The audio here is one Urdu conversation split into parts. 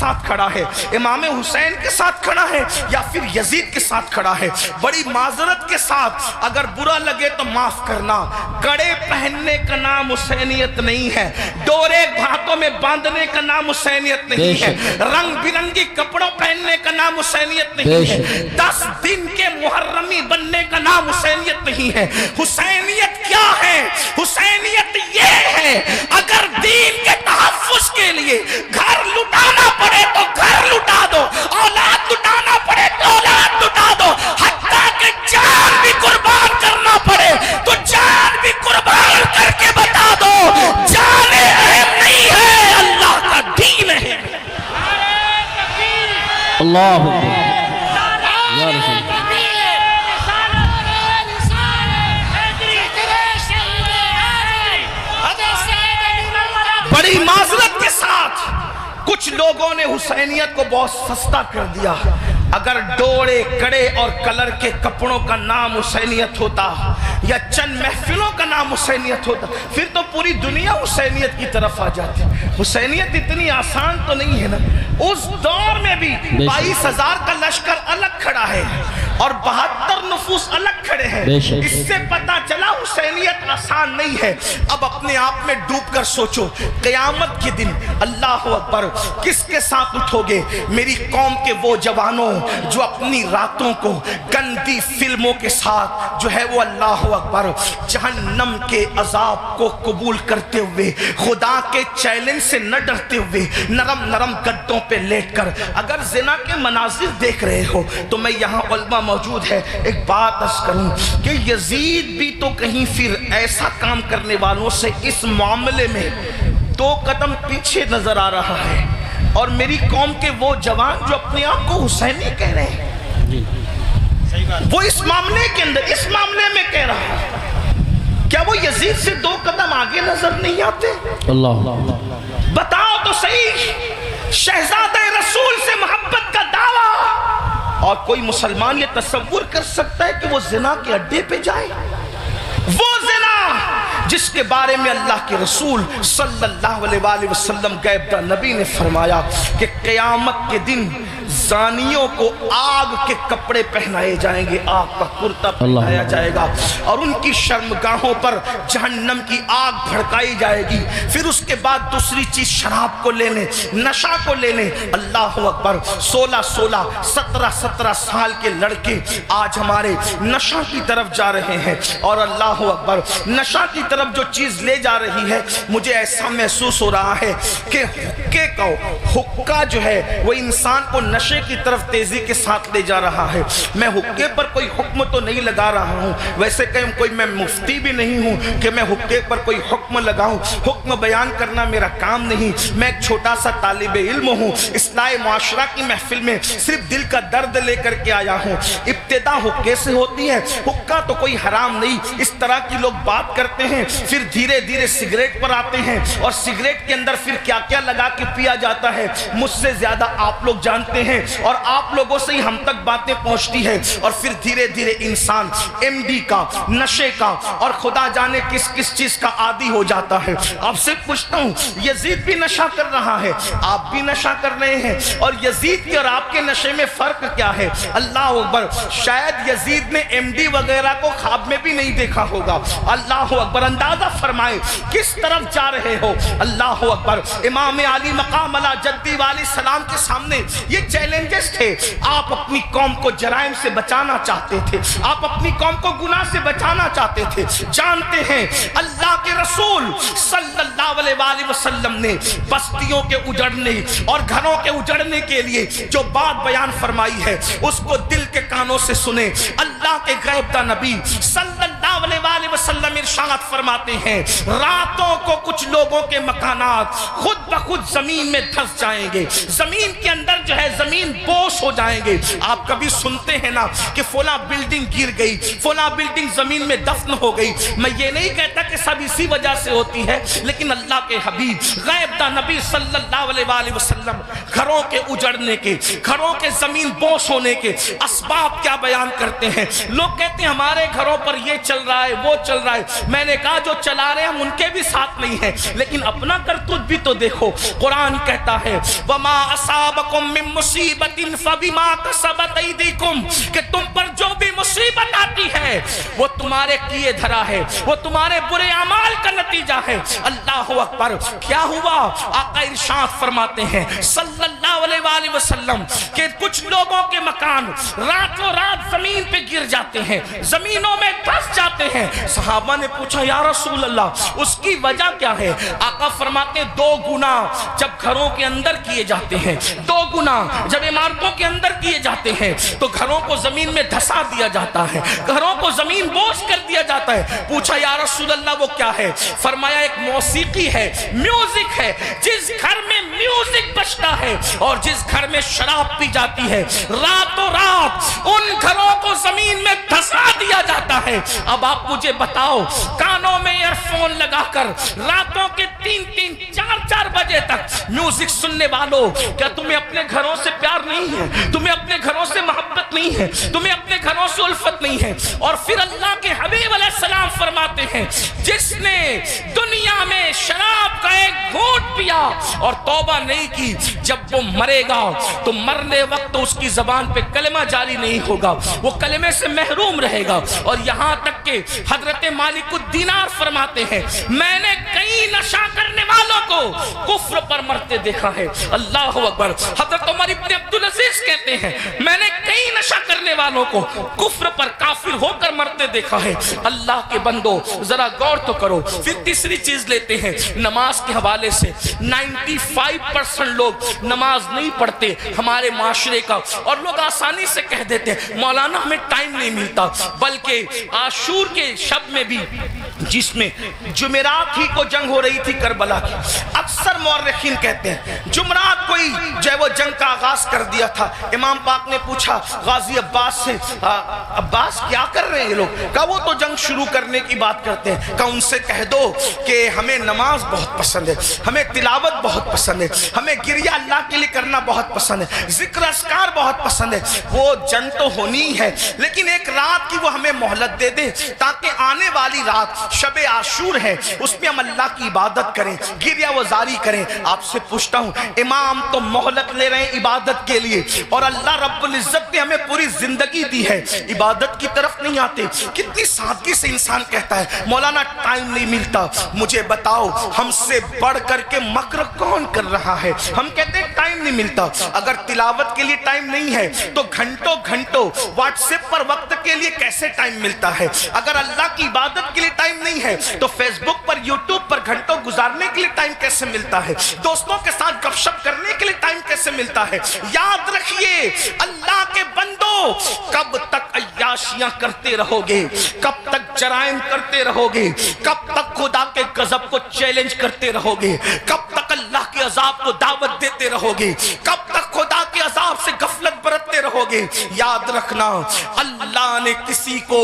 ساتھ کھڑا ہے، امام حسین کے ساتھ کھڑا ہے یا پھر یزید کے ساتھ کھڑا ہے۔ بڑی معذرت کے ساتھ اگر برا لگے تو معاف کرنا، کڑے پہننے کا نام حسینیت نہیں ہے، ڈورے ہاتھوں میں باندھنے کا نام حسینیت نہیں ہے، رنگ برنگی کپڑوں پہننے کا نام حسینیت نہیں ہے، 10 دن کے محرمی بننے کا نام حسینیت نہیں ہے۔ حسینیت کیا ہے؟ حسینیت یہ ہے اگر دین کے تحفظ کے لیے گھر لٹانا پڑے تو گھر لٹا دو، اولاد لٹانا پڑے تو اولاد لٹا دو، حتیٰ کہ جان بھی قربان کرنا پڑے تو جان بھی قربان کر کے بتا دو جان اہم نہیں ہے، اللہ کا دین ہے۔ اللہ یا رسول بڑی معذرت کے ساتھ کچھ لوگوں نے حسینیت کو بہت سستا کر دیا۔ اگر ڈوڑے کڑے اور کلر کے کپڑوں کا نام حسینیت ہوتا یا چند محفلوں کا نام حسینیت ہوتا پھر تو پوری دنیا حسینیت کی طرف آ جاتی۔ حسینیت اتنی آسان تو نہیں ہے نا۔ اس دور میں بھی 22,000 کا لشکر الگ کھڑا ہے اور 72 نفوس الگ کھڑے ہیں۔ اس سے پتا چلا حسینیت آسان نہیں ہے۔ اب اپنے آپ میں ڈوب کر سوچو، قیامت کے دن اللہ اکبر کس کے ساتھ اٹھو گے؟ میری قوم کے وہ جوانوں جو اپنی راتوں کو گندی فلموں کے ساتھ جو ہے وہ اللہ اکبر جہنم کے عذاب کو قبول کرتے ہوئے، خدا کے چیلنج سے نہ ڈرتے ہوئے، نرم نرم گدوں پہ لیٹ کر اگر زنا کے مناظر دیکھ رہے ہو تو میں یہاں علماء موجود ہے ایک بات عرض کروں کہ یزید بھی تو کہیں پھر ایسا کام کرنے والوں سے اس معاملے میں 2 قدم پیچھے نظر آ رہا ہے، اور میری قوم کے وہ جوان جو اپنے آپ کو حسینی کہہ رہے ہیں وہ اس معاملے کے اندر اس معاملے میں کہہ رہا ہے، کیا وہ یزید سے 2 قدم آگے نظر نہیں آتے؟ اللہ بتاؤ تو صحیح، شہزادہ رسول سے محبت کا دعویٰ، اور کوئی مسلمان یہ تصور کر سکتا ہے کہ وہ زنا کے اڈے پہ جائے؟ وہ زنا جس کے بارے میں اللہ کے رسول صلی اللہ علیہ وآلہ وسلم غیب نبی نے فرمایا کہ قیامت کے دن زانیوں کو آگ کے کپڑے پہنائے جائیں گے، آگ کا کرتا پہنایا جائے گا، اور ان کی شرمگاہوں پر جہنم کی آگ بھڑکائی جائے گی۔ پھر اس کے بعد دوسری چیز شراب کو لینے، نشہ کو لینے۔ اللہ اکبر، 16 17 سال کے لڑکے آج ہمارے نشہ کی طرف جا رہے ہیں، اور اللہ اکبر نشہ کی طرف جو چیز لے جا رہی ہے مجھے ایسا محسوس ہو رہا ہے کہ حقہ جو ہے وہ انسان کو نشے کی طرف تیزی کے ساتھ لے جا رہا ہے۔ میں حقے پر کوئی حکم تو نہیں لگا رہا ہوں، ویسے کہ کوئی میں مفتی بھی نہیں ہوں کہ میں حقے پر کوئی حکم لگاؤں، حکم بیان کرنا میرا کام نہیں۔ میں ایک چھوٹا سا طالب علم ہوں، اصلاح معاشرہ کی محفل میں صرف دل کا درد لے کر کے آیا ہوں۔ ابتدا حقے سے ہوتی ہے، حقہ تو کوئی حرام نہیں، اس طرح کی لوگ بات کرتے ہیں، پھر دھیرے دھیرے سگریٹ پر آتے ہیں، اور سگریٹ کے اندر پھر کیا کیا لگا کے پیا جاتا ہے مجھ سے زیادہ آپ لوگ جانتے ہیں، اور آپ لوگوں سے ہی ہم تک باتیں پہنچتی ہیں، اور پھر دھیرے دھیرے انسان ایم ڈی کا، نشے کا، اور خدا جانے کس کس چیز کا عادی ہو جاتا ہے۔ آپ سے پوچھتا ہوں، یزید بھی نشہ کر رہا ہے، آپ بھی نشہ کر رہے ہیں، اور یزید کے اور آپ کے نشے میں فرق کیا ہے؟ اللہ اکبر، شاید یزید نے ایم ڈی وغیرہ کو خواب میں بھی نہیں دیکھا ہوگا۔ اللہ اکبر، اندازہ فرمائے کس طرف جا رہے ہو۔ اللہ اکبر، امام علی مقام علی جدی والی سلام کے سامنے یہ چیلنجز تھے۔ آپ اپنی قوم کو جرائم سے بچانا چاہتے تھے، آپ اپنی قوم کو گناہ سے بچانا چاہتے تھے۔ جانتے ہیں اللہ کے رسول صلی اللہ علیہ وآلہ وسلم نے بستیوں کے اجڑنے اور گھروں کے اجڑنے کے لیے جو بات بیان فرمائی ہے اس کو دل کے کانوں سے سنیں۔ اللہ کے غیب نبی صلی اللہ علیہ وآلہ وسلم ارشاد فرماتے ہیں، راتوں کو کچھ لوگوں کے مکانات خود بخود زمین میں دھس جائیں گے، زمین کے اندر جو ہے زمین بوش ہو جائیں گے۔ آپ کبھی سنتے ہیں نا کہ فلاں بلڈنگ گر گئی، فلاں بلڈنگ زمین میں دفن ہو گئی۔ میں یہ نہیں کہتا کہ سب اسی وجہ سے ہوتی ہے، لیکن اللہ کے حبیب غیب دا نبی صلی اللہ علیہ وآلہ وسلم گھروں کے اجڑنے کے، گھروں کے زمین بوش ہونے کے اسباب کیا بیان کرتے ہیں۔ لوگ کہتے ہیں ہمارے گھروں پر یہ چل رہا ہے، وہ چل رہا ہے. میں نے کہا جو چلا رہے ہیں ہم ان کے بھی ساتھ نہیں ہیں، لیکن اپنا کرتوت بھی تو دیکھو. قرآن کہتا ہے وَمَا أَصَابَكُم مِّن مُّصِيبَةٍ فَبِمَا كَسَبَتْ أَيْدِيكُمْ، کہ تم پر جو بھی مصیبت آتی ہے وہ تمہارے کیے دھرا ہے، وہ تمہارے برے اعمال کا نتیجہ ہے. اللہ اکبر. کیا ہوا؟ آقا ارشاد فرماتے ہیں صلی اللہ علیہ وآلہ وسلم کہ کچھ لوگوں کے مکان راتوں رات زمین پہ گر جاتے ہیں، زمینوں میں دھس جاتے ہیں. صحابہ نے پوچھا یا رسول اللہ اس کی وجہ کیا ہے؟ آقا فرماتے ہیں 2 گناہ جب گھروں کے اندر کیے جاتے ہیں، 2 گناہ جب عمارتوں کے اندر کیے جاتے ہیں تو گھروں کو زمین میں دھسا دیا جاتا ہے، گھروں کو زمین بوس کر دیا جاتا ہے. پوچھا یا رسول اللہ وہ کیا ہے؟ فرمایا ایک موسیقی ہے، میوزک ہے. جس گھر میں میوزک بجتا ہے اور جس گھر میں شراب پی جاتی ہے راتوں رات ان گھروں کو زمین میں دھسا دیا جاتا ہے. اب آپ مجھے بتاؤ کانوں میں ایئر فون لگا کر راتوں کے 3-3 4-4 بجے تک میوزک سننے والوں، کیا تمہیں اپنے گھروں سے پیار نہیں ہے؟ تمہیں اپنے گھروں سے محبت نہیں ہے؟ تمہیں اپنے گھروں سے الفت نہیں ہے؟ اور پھر اللہ کے حبیب علیہ السلام فرماتے ہیں جس نے دنیا میں شراب کا ایک گھونٹ پیا اور توبہ نہیں کی، جب وہ مرے گا تو مرنے وقت اس کی زبان پہ کلمہ جاری نہیں ہوگا، وہ کلمے سے محروم رہے گا. اور یہاں تک کہ حضرت مالک الدینار فرماتے ہیں میں نے کئی نشہ کرنے والوں کو کفر پر مرتے دیکھا ہے. اللہ اکبر. حضرت عمر ابن عبدالعزیز کہتے ہیں میں نے کئی نشہ کرنے والوں کو کفر پر کافر ہو کر مرتے دیکھا ہے. اللہ کے بندو ذرا غور تو کرو. پھر تیسری چیز لیتے ہیں نماز کے حوالے سے. 95% لوگ نماز نہیں پڑھتے ہمارے معاشرے کا، اور لوگ آسانی سے کہہ دیتے ہیں مولانا ہمیں ٹائم نہیں ملتا. بلکہ عاشور کے شب میں بھی جس میں جمعرات ہی کو جنگ ہو رہی تھی کربلا کی، اکثر مورخین کہتے ہیں جمعرات کو ہی جو ہے وہ جنگ کا آغاز کر دیا تھا. امام پاک نے پوچھا غازی عباس سے عباس کیا کر رہے ہیں یہ لوگ؟ کہا وہ تو جنگ شروع کرنے کی بات کرتے ہیں. کہا ان سے کہہ دو کہ ہمیں نماز بہت پسند ہے، ہمیں تلاوت بہت پسند ہے، ہمیں گریہ اللہ کے لیے کرنا بہت پسند ہے، ذکر اذکار بہت پسند ہے. وہ جنگ تو ہونی ہے لیکن ایک رات کی وہ ہمیں مہلت دے دے تاکہ آنے والی رات شب عاشور ہے اس میں ہم اللہ کی عبادت کریں، گریہ وزاری کریں. آپ سے پوچھتا ہوں امام تو مہلت لے رہے ہیں عبادت کے لیے اور اللہ رب العزت نے ہمیں پوری زندگی دی ہے، عبادت کی طرف نہیں آتے. کتنی سادگی سے انسان کہتا ہے مولانا ٹائم نہیں ملتا. مجھے بتاؤ ہم سے بڑھ کر کے مکر کون کر رہا ہے؟ ہم کہتے ہیں ٹائم نہیں ملتا. اگر تلاوت کے لیے ٹائم نہیں ہے تو گھنٹوں گھنٹوں واٹس ایپ پر وقت کے لیے کیسے ٹائم ملتا ہے؟ اگر اللہ کی عبادت کے لیے ٹائم نہیں ہے تو فیس بک پر یوٹیوب پر گھنٹوں گزارنے کے لیے ٹائم کیسے ملتا ہے؟ دوستوں کے ساتھ گپ شپ کرنے کے لیے ٹائم کیسے ملتا ہے؟ یاد رکھیے اللہ کے بندو کب تک عیاشیاں کرتے رہو گے؟ کب تک جرائم کرتے رہو گے؟ کب تک خدا کے غضب کو چیلنج کرتے رہو گے؟ کب تک اللہ کے عذاب کو دعوت دیتے رہو گے؟ کب تک خدا کے عذاب سے غفلت برتتے رہو گے؟ یاد رکھنا اللہ نے کسی کو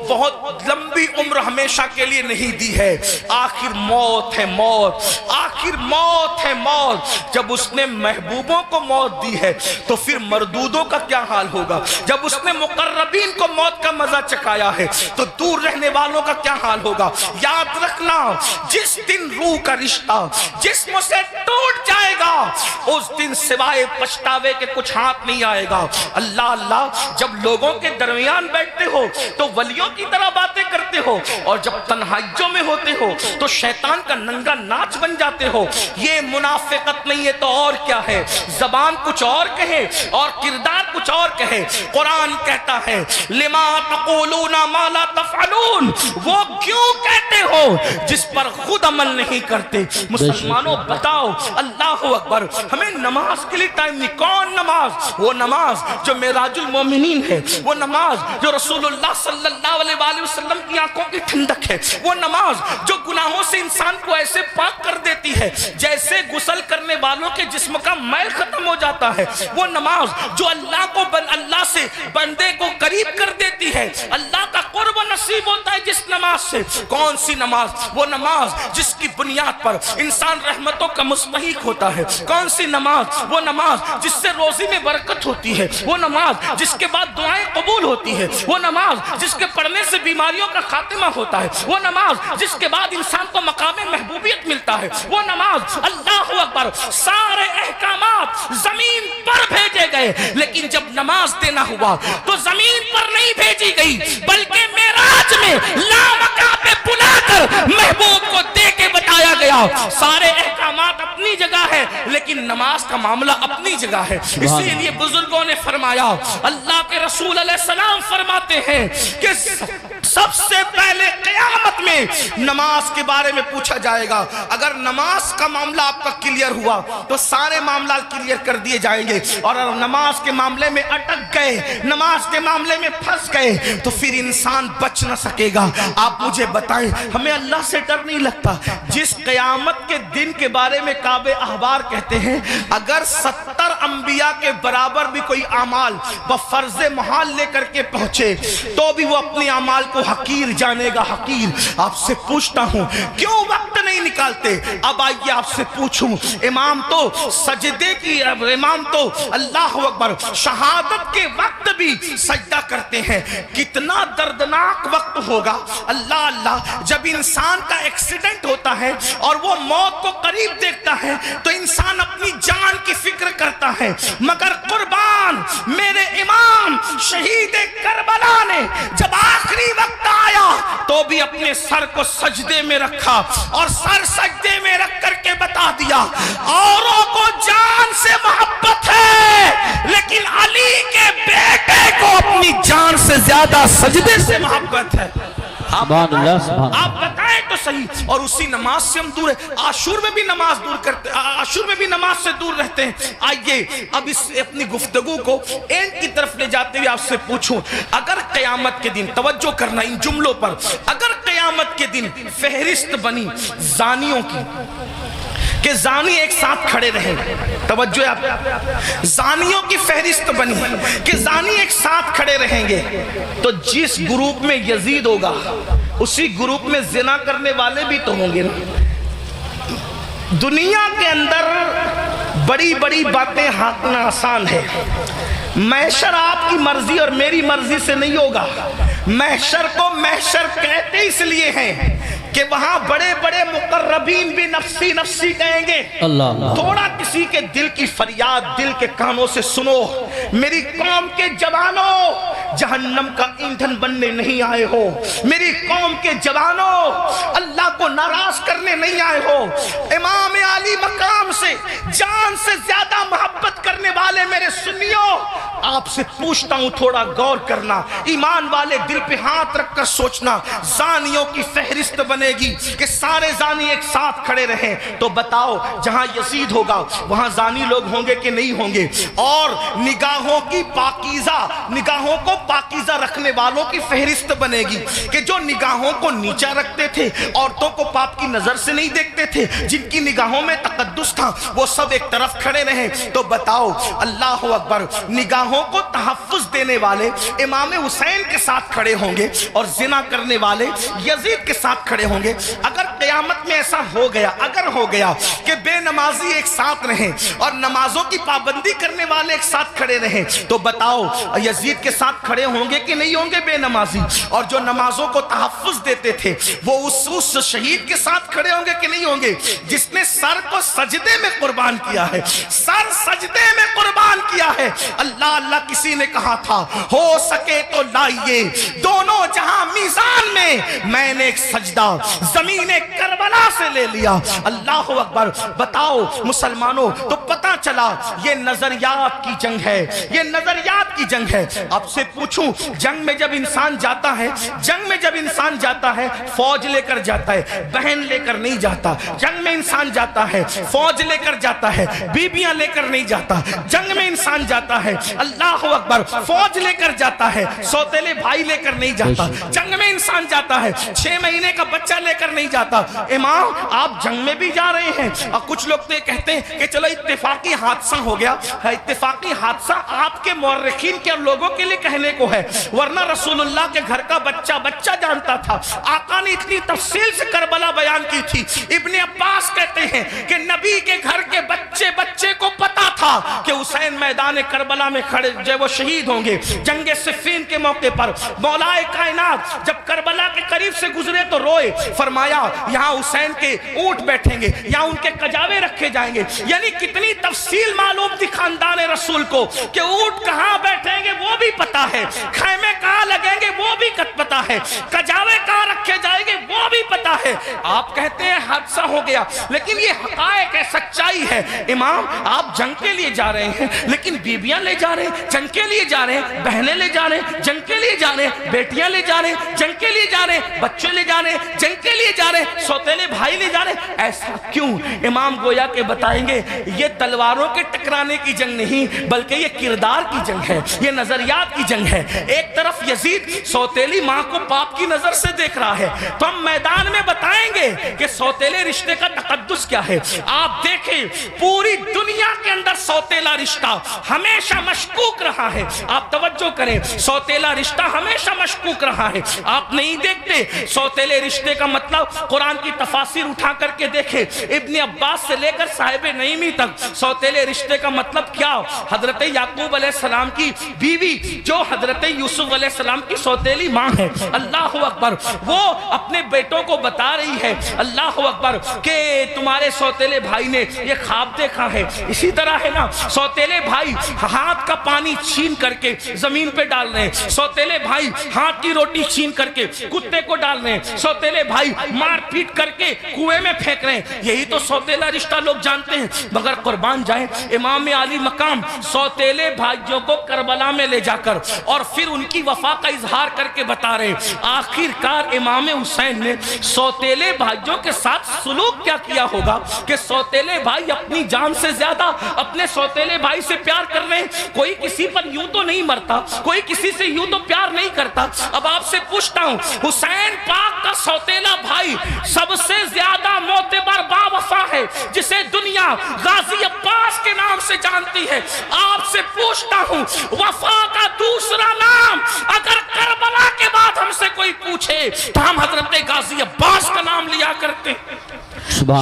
بہت لمبی عمر ہمیشہ کے لیے نہیں دی ہے. آخر موت ہے موت، آخر موت ہے موت. جب اس نے محبوبوں کو موت دی ہے تو پھر مردودوں کا کیا حال ہوگا؟ جب اس نے مقربین کو موت کا مزہ چکھایا ہے تو دور رہنے والوں کا کیا حال ہوگا؟ یاد رکھنا جس دن روح کا رشتہ جسم سے ٹوٹ جائے گا اس دن سوائے پچھتاوے کے کچھ ہاتھ نہیں آئے گا. اللہ اللہ جب لوگوں کے درمیان بیٹھتے ہو تو ولیوں کی طرح باتیں کرتے ہو اور جب تنہائیوں میں ہوتے ہو تو شیطان کا ننگا ناچ بن جاتے ہو. یہ منافقت نہیں ہے تو اور کیا ہے؟ زبان کچھ اور کہے اور کردار کچھ اور کہے. قرآن کہتا ہے لما تقولون ما لا تفعلون، وہ کیوں کہتے ہو جس پر خود عمل نہیں کرتے. مسلمانوں بتاؤ اللہ اکبر. ہمیں نماز کے لیے ٹائم نہیں. کون نماز؟ وہ نماز جو معراج المومنین ہے، وہ نماز جو رسول اللہ صلی اللہ علیہ وآلہ وسلم کی آنکھوں کی ٹھنڈک ہے، وہ نماز جو گناہوں سے انسان کو ایسے پاک کر دیتی ہے جیسے غسل کرنے والوں کے جسم کا میل ختم ہو جاتا ہے، وہ نماز جو اللہ سے بندے کو قریب کر دیتی ہے، اللہ کا قرب نصیب ہوتا ہے جس نماز سے. کون سی نماز؟ وہ نماز جس کی بنیاد پر انسان رحمتوں کا مستحق ہوتا ہے. کون سی نماز؟ وہ نماز جس سے روزی میں برکت ہوتی ہے. وہ نماز جس کے بعد دعائیں قبول ہوتی ہے. وہ نماز جس کے پڑھنے سے بیماریوں کا خاتمہ ہوتا ہے، وہ نماز جس کے بعد انسان کو مقام محبوبیت ملتا ہے، وہ نماز اللہ اکبر۔ سارے احکامات زمین پر بھیجے گئے، لیکن جب نماز دینا ہوا تو زمین پر نہیں بھیجی گئی، بلکہ معراج میں لامکاں پہ بلا کر محبوب کو دے کے بتایا گیا۔ سارے احکامات اپنی جگہ ہے، لیکن نماز کا معاملہ اپنی جگہ ہے۔ اسی لیے بزرگوں نے فرمایا، اللہ کے رسول علیہ السلام فرماتے ہیں کہ سب سے پہلے قیامت میں نماز کے بارے میں پوچھا جائے گا۔ اگر نماز کا معاملہ آپ کا کلیئر ہوا تو سارے معاملات کلیئر کر دیے جائیں گے، اور اگر نماز کے معاملے میں اٹک گئے، نماز کے معاملے میں پھنس گئے، تو پھر انسان بچ نہ سکے گا۔ آپ مجھے بتائیں، ہمیں اللہ سے ڈر نہیں لگتا؟ جس قیامت کے دن کے بارے میں کعب احبار کہتے ہیں، اگر 70 انبیاء کے برابر بھی کوئی اعمال بفرض محال لے کر کے پہنچے تو بھی وہ اپنے اعمال کو حقیر جانے گا، حقیر۔ آپ سے پوچھتا ہوں کیوں وقت نہیں نکالتے؟ اب آئیے آپ سے پوچھوں، امام تو سجدے کی، امام تو اللہ اکبر شہادت کے وقت بھی سجدہ کرتے ہیں، کتنا دردناک وقت ہوگا اللہ اللہ جب انسان کا ایکسیڈنٹ ہوتا ہے اور وہ موت کو قریب دیکھتا ہے تو انسان اپنی جان کی فکر کرتا ہے، مگر قربان میرے امام شہید کربلا نے جب آخری وقت آیا تو بھی اپنے سر کو سجدے میں رکھا، اور سر سجدے میں رکھ کر کے بتا دیا اوروں کو جان سے محبت ہے، لیکن علی کے بیٹے کو اپنی جان سے زیادہ سجدے سے محبت ہے۔ سبحان اللہ، سبحان آپ بتائیں تو صحیح۔ اور اسی نماز سے ہم دور ہیں، عاشور میں بھی نماز دور کرتے، عاشور میں بھی نماز سے دور رہتے ہیں۔ آئیے اب اس اپنی گفتگو کو اینڈ کی طرف لے جاتے ہوئے آپ سے پوچھوں، اگر قیامت کے دن، توجہ کرنا ان جملوں پر، اگر قیامت کے دن فہرست بنی زانیوں کی کہ زانی ایک ساتھ کھڑے رہیں، توجہ آپ، زانیوں کی فہرست بنی کہ زانی ایک ساتھ کھڑے رہیں گے، تو جس گروپ میں یزید ہوگا اسی گروپ میں زنا کرنے والے بھی تو ہوں گے نا۔ دنیا کے اندر بڑی بڑی باتیں ہانکنا آسان ہے، محشر آپ کی مرضی اور میری مرضی سے نہیں ہوگا۔ محشر کو محشر کہتے اس لیے ہیں کہ وہاں بڑے بڑے مقربین بھی نفسی نفسی کہیں گے۔ اللہ، تھوڑا کسی کے دل کی فریاد دل کے کانوں سے سنو، میری قوم کے جوانوں جہنم کا ایندھن بننے نہیں آئے ہو، میری قوم کے جوانوں اللہ کو ناراض کرنے نہیں آئے ہو، امام علی مقام سے جان سے زیادہ محبت کرنے والے میرے سنیوں، آپ سے پوچھتا ہوں تھوڑا غور کرنا، ایمان والے دل پہ ہاتھ رکھ کر سوچنا، زانیوں کی فہرست بنے گی کہ سارے زانی ایک ساتھ کھڑے رہیں، تو بتاؤ جہاں یزید ہوگا وہاں زانی لوگ ہوں گے کہ نہیں ہوں گے؟ اور نگاہوں کی پاکیزہ، نگاہوں کو پاکیزہ رکھنے والوں کی فہرست بنے گی کہ جو نگاہوں کو نیچا رکھتے تھے، عورتوں کو پاپ کی نظر سے نہیں دیکھتے تھے، جن کی نگاہوں میں تقدس تھا وہ سب ایک طرف کھڑے رہیں۔ تو بتاؤ اللہ اکبر، نگاہوں کو تحفظ دینے والے امام حسین کے ساتھ کھڑے ہوں گے اور زنا کرنے والے یزید کے ساتھ کھڑے ہوں گے۔ اگر قیامت میں ایسا ہو گیا، اگر ہو گیا کہ بے نمازی ایک ساتھ رہیں اور نمازوں کی پابندی کرنے والے ایک ساتھ کھڑے رہیں، تو بتاؤ یزید کے ساتھ کھڑے ہوں گے کہ نہیں ہوں گے بے نمازی؟ اور جو نمازوں کو تحفظ دیتے تھے وہ اس شہید کے ساتھ کھڑے ہوں گے کہ نہیں ہوں گے جس نے سر کو سجدے میں قربان کیا ہے؟ سر سجدے میں قربان کیا ہے۔ اللہ اللہ کسی نے کہا تھا ہو سکے تو لائیے دونوں جہاں میزان میں نے ایک سجدہ زمین کربلا سے لے لیا۔ اللہ اکبر، بتاؤ مسلمانوں، تو پتا چلا یہ نظریات کی جنگ ہے، یہ نظریات کی جنگ ہے۔ آپ سے پوچھوں، جنگ میں جب انسان جاتا ہے، جنگ میں جب انسان جاتا ہے فوج لے کر جاتا ہے، بہن لے کر نہیں جاتا۔ جنگ میں انسان جاتا ہے فوج لے کر جاتا ہے، بیویاں لے کر نہیں جاتا۔ جنگ میں انسان جاتا ہے اللہ اکبر فوج لے کر جاتا ہے، سوتیلے بھائی لے کر نہیں جاتا۔ جنگ میں انسان جاتا ہے 6 مہینے کا بچہ لے کر نہیں جاتا۔ امام آپ جنگ میں بھی جا رہے ہیں، اور کچھ لوگ تو یہ کہتے ہیں کہ چلو اتفاقی حادثہ ہو گیا۔ اتفاقی حادثہ آپ کے مورخین کے اور لوگوں کے لیے کہنے کو ہے، ورنہ رسول اللہ کے گھر کا بچہ بچہ جانتا تھا۔ آقا نے اتنی تفصیل سے کربلا بیان کی تھی۔ ابن عباس کہتے ہیں کہ نبی کے گھر کے بچے بچے کو پتا تھا کہ حسین حسین میدان کربلا میں کھڑے جو وہ شہید ہوں گے جنگ صفین کے موقع پر، مولا کائنات جب کربلا کے قریب سے گزرے تو روئے، فرمایا یہاں حسین کے اونٹ بیٹھیں گے، یہاں ان کے کجاوے رکھے جائیں گے. یعنی کتنی تفصیل معلوم تھی خاندان رسول کو کہ اونٹ کہاں بیٹھیں گے وہ بھی پتا ہے، خیمے کہاں لگیں گے وہ بھی پتا ہے، کجاوے کہاں رکھے جائیں گے وہ بھی پتا ہے. آپ کہتے ہیں حادثہ ہو گیا، لیکن یہ حقائق ہے، سچائی ہے. امام آپ جنگ کے لیے جا رہے ہیں لیکن بیویاں لے جا رہے ہیں، جنگ کے لیے جا رہے ہیں، بہنیں لے جا رہے ہیں، جنگ کے لیے جا رہے ہیں، بیٹیاں لے جا رہے ہیں، جنگ کے لیے جا رہے ہیں، بچے لے جا رہے ہیں، جنگ کے لیے جا رہے ہیں، سوتیلے بھائی لے جا رہے ہیں. ایسا کیوں؟ امام گویا کے بتائیں گے یہ تلواروں کے ٹکرانے کی جنگ نہیں بلکہ یہ کردار کی جنگ ہے، یہ نظریات کی جنگ ہے. ایک طرف یزید سوتیلی ماں کو پاپ کی نظر سے دیکھ رہا ہے تو ہم میدان میں بتائیں گے کہ سوتیلے رشتے کا تقدس کیا ہے. آپ دیکھیں پوری دنیا کے اندر سوتیلا رشتہ ہمیشہ مشکوک رہا ہے. آپ توجہ کریں، سوتیلا رشتہ ہمیشہ مشکوک رہا ہے. آپ نہیں دیکھتے سوتیلے رشتے کا مطلب قرآن کی تفاسیر اٹھا کر کے دیکھیں، ابن عباس سے لے کر صاحب نعیمی تک سوتیلے رشتے کا مطلب کیا؟ حضرت یعقوب علیہ السلام کی بیوی جو حضرت یوسف علیہ السلام کی سوتیلی ماں ہے، اللہ اکبر، وہ اپنے بیٹوں کو بتا رہی ہے اللہ اکبر کہ تمہارے سوتیلے بھائی نے یہ خواب دیکھا ہے. اسی طرح ہے نا سوتیلے بھائی ہاتھ کا پانی چھین کر کے زمین پہ ڈال رہے ہیں، سوتیلے بھائی ہاتھ کی روٹی چھین کر کے کتے کو ڈال رہے ہیں، سوتیلے بھائی مار پیٹ کر کے کنویں میں پھینک رہے ہیں. یہی تو سوتیلا رشتہ لوگ جانتے ہیں. مگر قربان جائیں امام علی مقام سوتیلے بھائیوں کو کربلا میں لے جا کر اور پھر ان کی وفا کا اظہار کر کے بتا رہے ہیں آخر کار امام حسین نے سوتیلے بھائیوں کے ساتھ سلوک کیا کیا ہوگا کہ سوتیلے بھائی اپنی جان سے زیادہ اپنے سوتیلے بھائی سے پیار کر رہے ہیں. کوئی کسی پر یوں تو نہیں مرتا، کوئی کسی سے یوں تو پیار نہیں کرتا. اب آپ سے پوچھتا ہوں حسین پاک کا سوتیلا بھائی سب سے زیادہ معتبر با وفا ہے جسے دنیا غازی عباس کے نام سے جانتی ہے. آپ سے پوچھتا ہوں وفا کا دوسرا نام اگر کربلا کے بعد ہم سے کوئی پوچھے تو ہم حضرت غازی عباس کا نام لیا کرتے.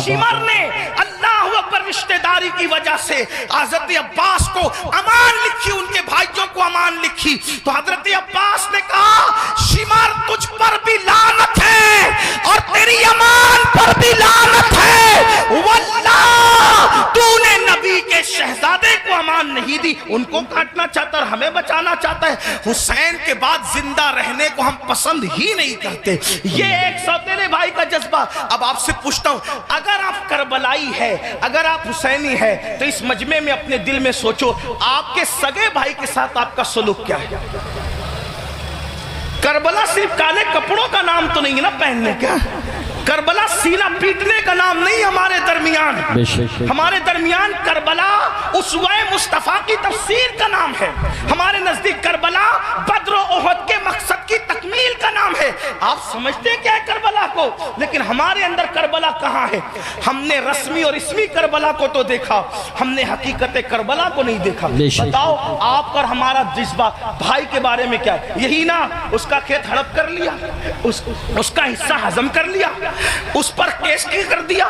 شمر نے اللہ اکبر رشتہ داری کی وجہ سے حضرت عباس کو امان لکھی، ان کے بھائیوں کو امان لکھی تو حضرت عباس نے کہا شمر تجھ پر بھی لعنت ہے اور تیری امان پر بھی لعنت ہے، واللہ تو نے نبی کے شہزادے کو امان نہیں دی. ان کو کاٹنا چاہتا اور ہمیں بچانا چاہتا ہے. حسین کے بعد زندہ رہنے کو ہم پسند ہی نہیں کرتے. یہ ایک سوتیلے بھائی کا جذبہ. اب آپ سے پوچھتا ہوں اگر آپ کربلائی ہے، اگر آپ حسینی ہے تو اس مجمع میں اپنے دل میں سوچو آپ کے سگے بھائی کے ساتھ آپ کا سلوک کیا ہے. کربلا صرف کالے کپڑوں کا نام تو نہیں ہے نا پہننے کا، کربلا سینہ پیٹنے کا نام نہیں. ہمارے درمیان کربلا اسوہ مصطفیٰ کی تفسیر کا نام ہے. ہمارے نزدیک کربلا بدر و احد کے مقصد کی تکمیل کا نام ہے. آپ سمجھتے کیا ہے کربلا کو، لیکن ہمارے اندر کربلا کہاں ہے؟ ہم نے رسمی اور اسمی کربلا کو تو دیکھا، ہم نے حقیقت کربلا کو نہیں دیکھا. بتاؤ آپ اور ہمارا جذبہ بھائی کے بارے میں کیا ہے؟ یہی نا اس کا کھیت ہڑپ کر لیا، اس کا حصہ ہضم کر لیا، اس پر کیس کی کر دیا،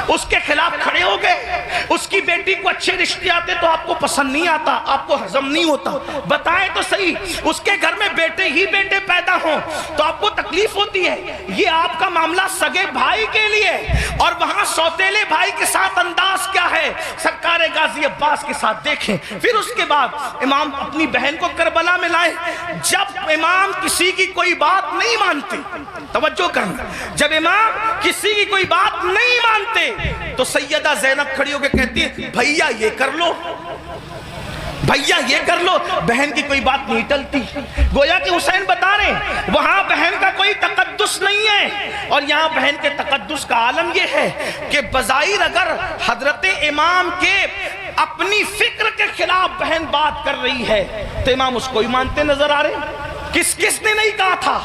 اس کے خلاف کھڑے ہو گئے. اس کی بیٹی کو اچھے رشتے آتے تو آپ کو پسند نہیں آتا، آپ کو ہضم نہیں ہوتا. بتائیں تو صحیح، اس کے گھر میں بیٹے ہی بیٹے پیدا ہوں تو آپ کو تکلیف ہوتی ہے. یہ آپ کا معاملہ سگے بھائی کے لیے، اور وہاں سوتیلے بھائی کے ساتھ انداز کیا ہے سرکار غازی عباس کے ساتھ دیکھیں. پھر اس کے بعد امام اپنی بہن کو کربلا میں لائے. جب امام کسی کی کوئی بات نہیں مانتے، توجہ کرنا، جب امام کسی کی کوئی بات نہیں مانتے تو سیدہ زینب کھڑی ہو کے کہتی ہے بھیا یہ کر لو، بھیا یہ کر لو. بہن کی کوئی بات نہیں ٹلتی. گویا کہ حسین بتا رہے ہیں وہاں بہن کا کوئی تقدس نہیں ہے، اور یہاں بہن کے تقدس کا عالم یہ ہے کہ بظاہر اگر حضرت امام کے اپنی فکر کے خلاف بہن بات کر رہی ہے تو امام اس کو ہی مانتے نظر آ رہے ہیں. کس کس نے نہیں کہا تھا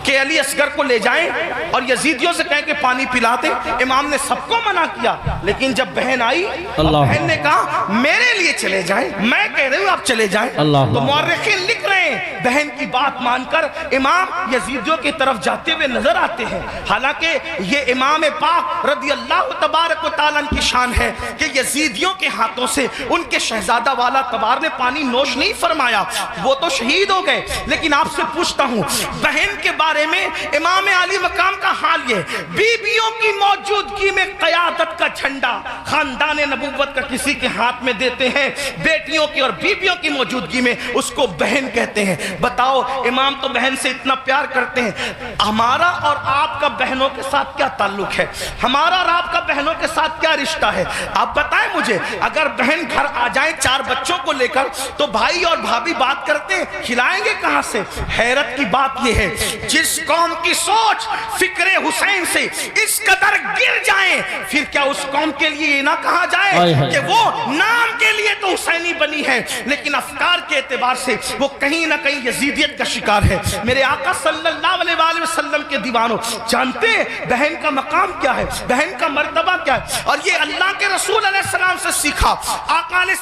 کہ علی اصغر کو لے جائیں اور یزیدیوں سے کہیں کہ پانی پلا دیں؟ امام نے سب کو منع کیا، لیکن جب بہن آئی اور بہن نے کہا میرے لیے چلے جائیں، میں کہہ رہی ہوں آپ چلے جائیں، تو مورخین لکھ رہے ہیں بہن کی بات مان کر امام یزیدیوں کی طرف جاتے ہوئے نظر آتے ہیں۔ حالانکہ یہ امام پاک رضی اللہ تبارک و تعالیٰ کی شان ہے کہ یزیدیوں کے ہاتھوں سے ان کے شہزادہ والا تبار نے پانی نوش نہیں فرمایا، وہ تو شہید ہو گئے۔ لیکن آپ سے پوچھتا ہوں بہن کے بارے میں امام علی مقام کا حال یہ، بیویوں کی موجودگی میں قیادت کا جھنڈا خاندان نبوت کا کسی کے ہاتھ میں دیتے ہیں، بیٹیوں کی اور بیویوں کی موجودگی میں اس کو بہن کہتے ہیں۔ بتاؤ امام تو بہن سے اتنا پیار کرتے ہیں، ہمارا اور آپ کا بہنوں کے ساتھ کیا تعلق ہے؟ ہمارا اور آپ کا بہنوں کے ساتھ کیا رشتہ ہے؟ آپ بتائیں مجھے، اگر بہن گھر آ جائیں 4 بچوں کو لے کر تو بھائی اور بھابھی بات کرتے ہیں، کھلائیں گے کہاں سے؟ حیرت کی بات یہ ہے جس قوم کی سوچ فکر حسین سے اس قدر گر جائیں، پھر کیا اس قوم کے لیے یہ نہ کہا جائے کہ وہ نام کے لیے تو حسینی بنی ہے لیکن افکار کے اعتبار سے وہ کہیں نہ کہیں یزیدیت کا شکار ہے؟ میرے آقا صلی اللہ علیہ وآلہ وسلم کے دیوانوں، جانتے ہیں بہن کا مقام کیا ہے، بہن کا مرتبہ کیا ہے؟ اور یہ اللہ کے رسول علیہ السلام سے سیکھا۔ آقا نے